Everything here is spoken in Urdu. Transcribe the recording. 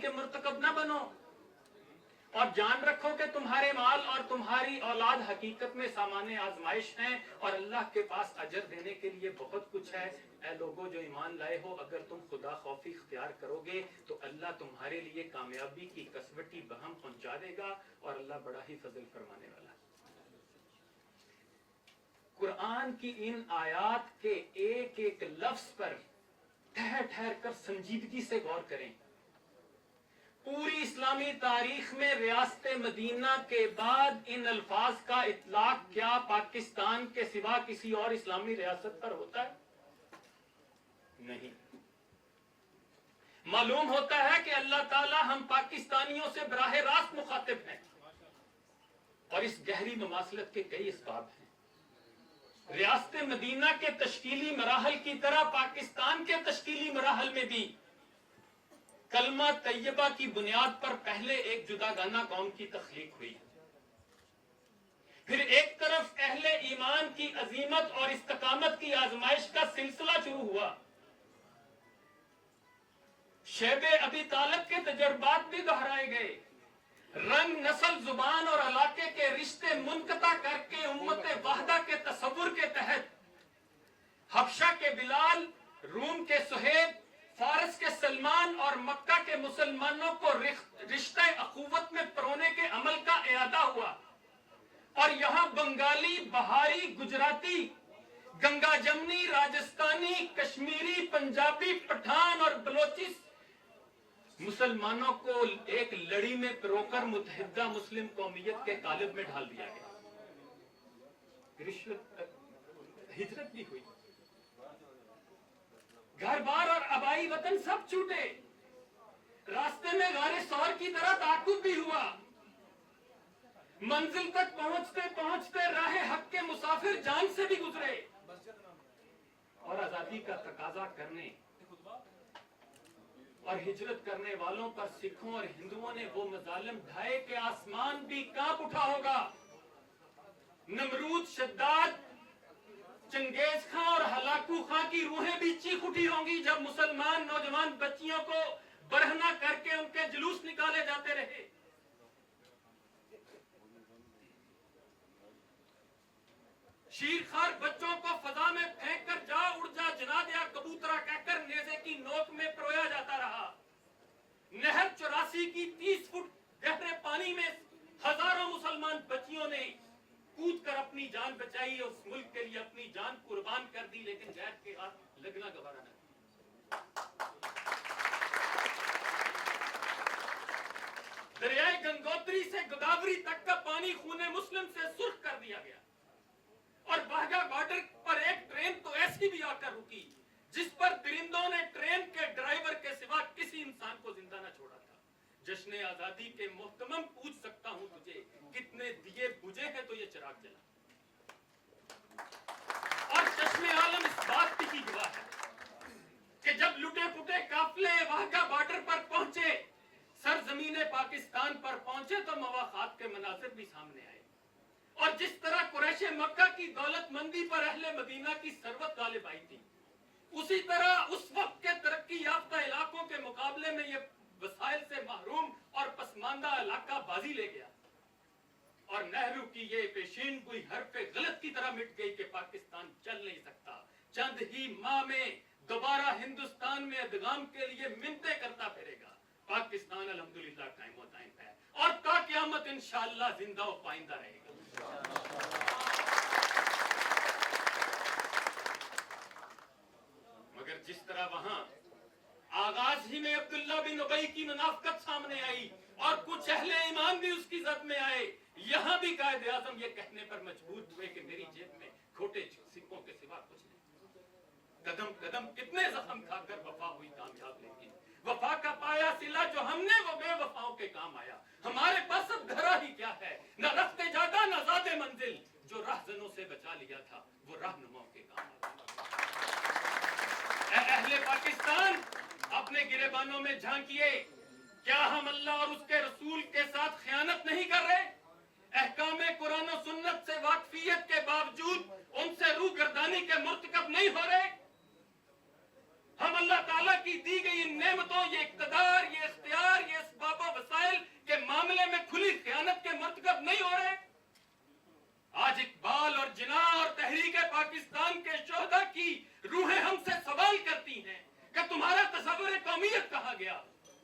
کے مرتکب نہ بنو، اور جان رکھو کہ تمہارے مال اور تمہاری اولاد حقیقت میں سامان آزمائش ہیں، اور اللہ کے پاس اجر دینے کے لیے بہت کچھ ہے۔ اے لوگوں جو ایمان لائے ہو، اگر تم خدا خوفی اختیار کرو گے تو اللہ تمہارے لیے کامیابی کی کسوٹی بہم پہنچا دے گا، اور اللہ بڑا ہی فضل فرمانے والا۔ قرآن کی ان آیات کے ایک ایک لفظ پر ٹھہر ٹھہر کر سنجیدگی سے غور کریں۔ پوری اسلامی تاریخ میں ریاست مدینہ کے بعد ان الفاظ کا اطلاق کیا پاکستان کے سوا کسی اور اسلامی ریاست پر ہوتا ہے؟ نہیں۔ معلوم ہوتا ہے کہ اللہ تعالی ہم پاکستانیوں سے براہ راست مخاطب ہیں، اور اس گہری مماثلت کے کئی اسباب ہیں۔ ریاست مدینہ کے تشکیلی مراحل کی طرح پاکستان کے تشکیلی مراحل میں بھی کلمہ طیبہ کی بنیاد پر پہلے ایک جداگانہ قوم کی تخلیق ہوئی، پھر ایک طرف اہل ایمان کی عظیمت اور استقامت کی آزمائش کا سلسلہ شروع ہوا۔ شیب ابی طالب کے تجربات بھی دہرائے گئے، رنگ، نسل، زبان اور علاقے کے رشتے منقطع کر کے امت واحدہ کے تصور کے تحت حبشہ کے بلال، روم کے سہیب، فارس کے سلمان اور مکہ کے مسلمانوں کو رشتہ اخوت میں پرونے کے عمل کا اعادہ ہوا، اور یہاں بنگالی، بہاری، گجراتی، گنگا جمنی، راجستانی، کشمیری، پنجابی، پٹھان اور بلوچی مسلمانوں کو ایک لڑی میں پرو کر متحدہ مسلم قومیت کے قالب میں ڈھال دیا گیا۔ ہجرت بھی ہوئی، گھر بار اور آبائی وطن سب چھوٹے، راستے میں غار سور کی طرح تعاقب بھی ہوا، منزل تک پہنچتے پہنچتے راہ حق کے مسافر جان سے بھی گزرے، اور آزادی کا تقاضا کرنے اور ہجرت کرنے والوں پر سکھوں اور ہندوؤں نے وہ مظالم ڈھائے کہ آسمان بھی کانپ اٹھا ہوگا۔ نمرود، شداد، چنگیز خان اور ہلاکو خان کی روحیں بھی چیخ اٹھی ہوں گی جب مسلمان نوجوان بچیوں کو برہنہ کر کے ان کے جلوس نکالے جاتے رہے۔ شیر خار بچوں کو فضا میں پھینک کر جا اڑ جا جنا دیا کبوترا کہہ کر نیزے کی نوک میں پرویا جاتا رہا۔ نہر 84 کی 30 فٹ گہرے پانی میں ہزاروں مسلمان بچیوں نے کود کر اپنی جان بچائی، اس ملک کے لیے اپنی جان قربان کر دی، لیکن غیر کے ہاتھ لگنا گوارا نہ کیا۔ دریائے گنگوتری سے گوداوری تک کا پانی خون مسلم سے سرخ کر دیا گیا، اور واہگہ بارڈر پر ایک ٹرین تو ایسی بھی آ کر رکی جس پر درندوں نے ٹرین کے ڈرائیور کے سوا کسی انسان کو زندہ نہ چھوڑا تھا۔ جشن آزادی کے محتمم پوچھ سکتا ہوں تجھے کتنے دیے بجھے ہیں تو یہ چراغ جلا، اور چشم عالم اس بات کی گواہ ہے کہ جب لٹے پٹے قافلے واہگہ بارڈر پر پہنچے، سرزمین پاکستان پر پہنچے تو مواخات کے مناظر بھی سامنے آئے، اور جس طرح قریش مکہ کی دولت مندی پر اہل مدینہ کی ثروت غالب آئی تھی، اسی طرح اس وقت کے ترقی یافتہ علاقوں کے مقابلے میں یہ وسائل سے محروم اور پسماندہ علاقہ بازی لے گیا، اور نہرو کی یہ پیشین گوئی حرف غلط کی طرح مٹ گئی کہ پاکستان چل نہیں سکتا، چند ہی ماہ میں دوبارہ ہندوستان میں ادغام کے لیے منتیں کرتا پھرے گا۔ پاکستان الحمدللہ قائم و دائم ہے، اور تا قیامت انشاءاللہ زندہ و پائندہ رہے گا۔ مگر جس طرح وہاں آغاز ہی میں عبداللہ بن ابی کی منافقت سامنے آئی اور کچھ اہل ایمان بھی اس کی زد میں آئے، یہاں بھی قائد اعظم یہ کہنے پر مجبور ہوئے کہ میری جیب میں کھوٹے سکوں کے سوا کچھ نہیں۔ قدم قدم کتنے زخم کھا کر وفا ہوئی کامیاب، لیکن وفا کا پایا سلا جو ہم نے وہ بے وفاؤں کے کام آیا۔ ہمارے پاس اب دھرا ہی کیا ہے، نہ رفت جادہ نہ ذات منزل، جو رہزنوں سے بچا لیا تھا وہ رہنماؤں کے کام آیا۔ اے اہل پاکستان، اپنے گریبانوں میں جھانکیے، کیا ہم اللہ اور اس کے رسول کے ساتھ خیانت نہیں کر رہے؟ احکام قرآن و سنت سے واقفیت کے باوجود ان سے روگردانی کے مرتکب نہیں ہو رہے؟ ہم اللہ تعالیٰ کی دی گئی ان نعمتوں، یہ اقتدار، یہ اختیار، یہ